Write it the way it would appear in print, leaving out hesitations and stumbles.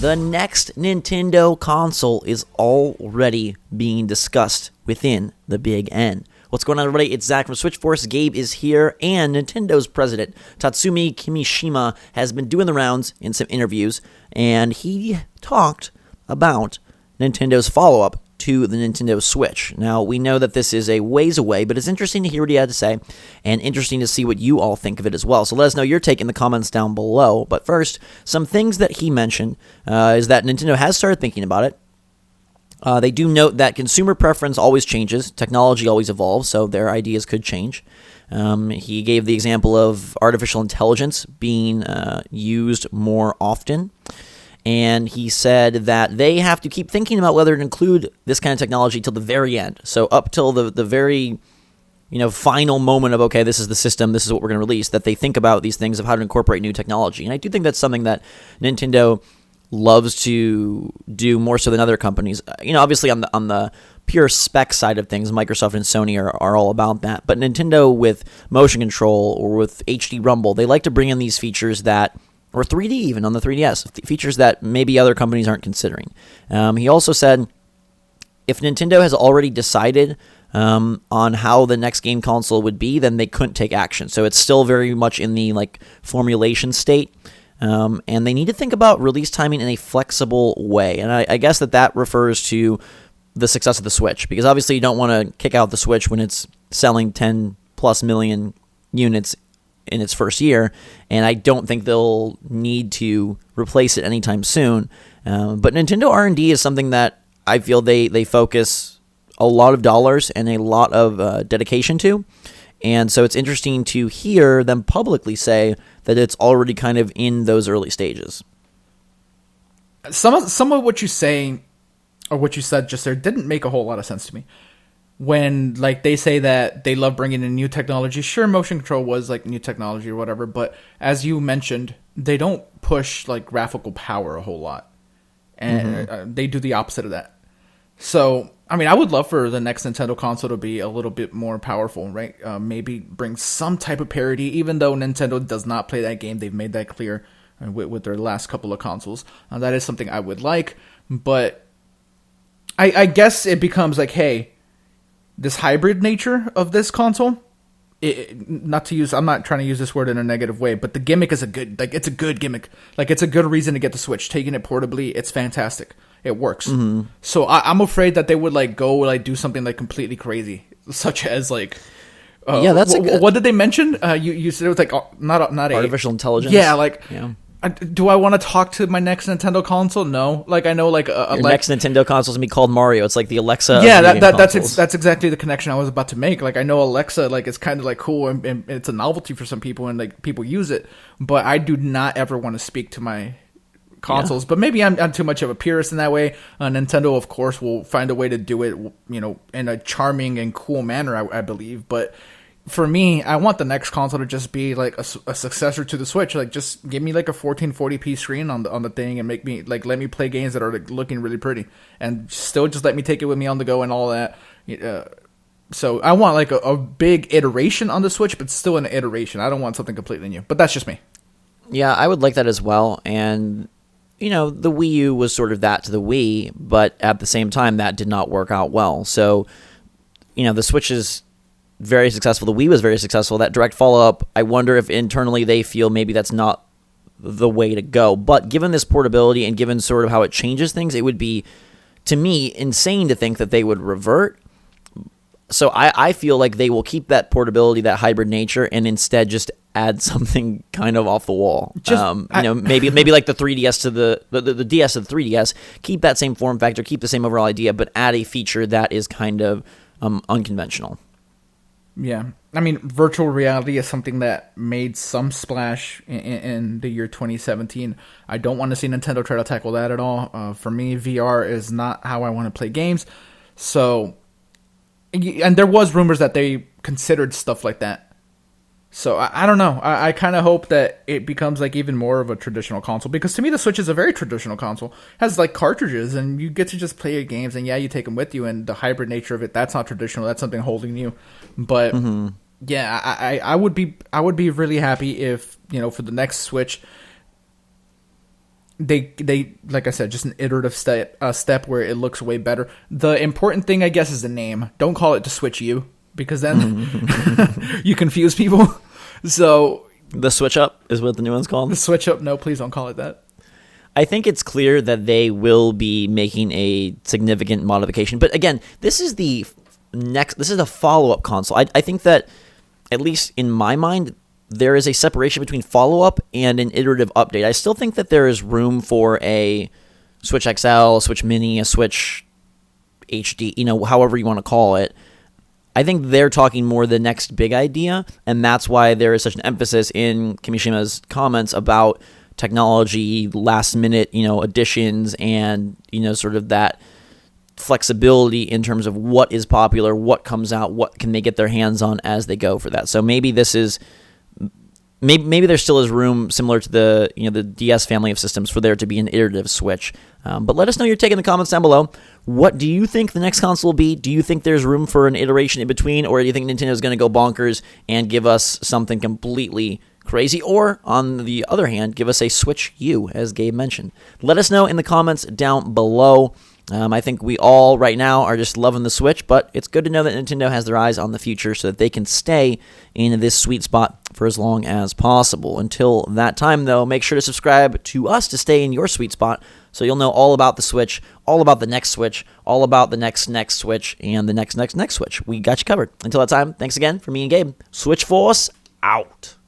the next Nintendo console is already being discussed within the Big N. What's going on, everybody? It's Zach from Switchforce. Gabe is here, and Nintendo's president, Tatsumi Kimishima, has been doing the rounds in some interviews, and he talked about Nintendo's follow-up to the Nintendo Switch. Now, we know that this is a ways away, but it's interesting to hear what he had to say, and interesting to see what you all think of it as well. So let us know your take in the comments down below. But first, some things that he mentioned is that Nintendo has started thinking about it. They do note that consumer preference always changes, technology always evolves, so their ideas could change. He gave the example of artificial intelligence being used more often. And he said that they have to keep thinking about whether to include this kind of technology till the very end. So up till the very, final moment of, okay, this is the system, this is what we're going to release, that they think about these things of how to incorporate new technology. And I do think that's something that Nintendo loves to do more so than other companies. Obviously on the pure spec side of things, Microsoft and Sony are all about that. But Nintendo with motion control or with HD Rumble, they like to bring in these features that, or 3D even on the 3DS, features that maybe other companies aren't considering. He also said if Nintendo has already decided on how the next game console would be, then they couldn't take action. So it's still very much in the formulation state. And they need to think about release timing in a flexible way. And I guess that refers to the success of the Switch, because obviously you don't want to kick out the Switch when it's selling 10 plus million units in its first year, and I don't think they'll need to replace it anytime soon. But Nintendo R&D is something that I feel they focus a lot of dollars and a lot of dedication to. And so it's interesting to hear them publicly say that it's already kind of in those early stages. Some of what you say, or what you said just there, didn't make a whole lot of sense to me. When they say that they love bringing in new technology, sure, motion control was new technology or whatever, but as you mentioned, they don't push graphical power a whole lot, and they do the opposite of that. So, I would love for the next Nintendo console to be a little bit more powerful, right? Maybe bring some type of parity, even though Nintendo does not play that game. They've made that clear with their last couple of consoles. That is something I would like, but I guess it becomes hey, this hybrid nature of this console, I'm not trying to use this word in a negative way, but the gimmick is it's a good gimmick. It's a good reason to get the Switch. Taking it portably, it's fantastic. It works. Mm-hmm. So I'm afraid that they would go do something completely crazy, such as that's what did they mention? You said it was not artificial intelligence. Yeah, do I want to talk to my next Nintendo console? No. I know your next Nintendo console is gonna be called Mario. It's like the Alexa. Yeah, that's exactly the connection I was about to make. I know Alexa it's kind of cool and it's a novelty for some people and people use it, but I do not ever want to speak to my consoles. Yeah. But maybe I'm too much of a purist in that way. Nintendo, of course, will find a way to do it, in a charming and cool manner, I believe. But for me, I want the next console to just be a successor to the Switch. Just give me a 1440p screen on the thing and make me let me play games that are looking really pretty, and still just let me take it with me on the go and all that. So I want a big iteration on the Switch, but still an iteration. I don't want something completely new. But that's just me. Yeah, I would like that as well. And the Wii U was sort of that to the Wii, but at the same time, that did not work out well. So, the Switch is very successful. The Wii was very successful. That direct follow-up, I wonder if internally they feel maybe that's not the way to go. But given this portability and given sort of how it changes things, it would be, to me, insane to think that they would revert. So I feel like they will keep that portability, that hybrid nature, and instead just add something kind of off the wall. Maybe like the 3DS to the DS to the 3DS, keep that same form factor, keep the same overall idea, but add a feature that is kind of unconventional. Yeah. Virtual reality is something that made some splash in the year 2017. I don't want to see Nintendo try to tackle that at all. For me, VR is not how I want to play games. So, and there was rumors that they considered stuff like that. So I don't know. I kind of hope that it becomes even more of a traditional console, because to me the Switch is a very traditional console. It has cartridges and you get to just play your games, and you take them with you, and the hybrid nature of it, that's not traditional. That's something holding you. But yeah, I would be really happy if, for the next Switch, they like I said, just an iterative step where it looks way better. The important thing, I guess, is the name. Don't call it the Switch U, because then you confuse people. So The Switch Up is what the new one's called. the Switch Up, no, please don't call it that. I think it's clear that they will be making a significant modification. But again, this is the follow-up console. I think that, at least in my mind, there is a separation between follow-up and an iterative update. I still think that there is room for a Switch XL, Switch Mini, a Switch HD, however you want to call it. I think they're talking more the next big idea, and that's why there is such an emphasis in Kimishima's comments about technology, last-minute, additions, and, sort of that flexibility in terms of what is popular, what comes out, what can they get their hands on as they go for that. So maybe this is... Maybe there still is room, similar to the DS family of systems, for there to be an iterative Switch. But let us know your take in the comments down below. What do you think the next console will be? Do you think there's room for an iteration in between, or do you think Nintendo's going to go bonkers and give us something completely crazy? Or, on the other hand, give us a Switch U, as Gabe mentioned. Let us know in the comments down below. I think we all right now are just loving the Switch, but it's good to know that Nintendo has their eyes on the future so that they can stay in this sweet spot for as long as possible. Until that time, though, make sure to subscribe to us to stay in your sweet spot so you'll know all about the Switch, all about the next Switch, all about the next Switch, and the next Switch. We got you covered. Until that time, thanks again from me and Gabe. Switch Force out.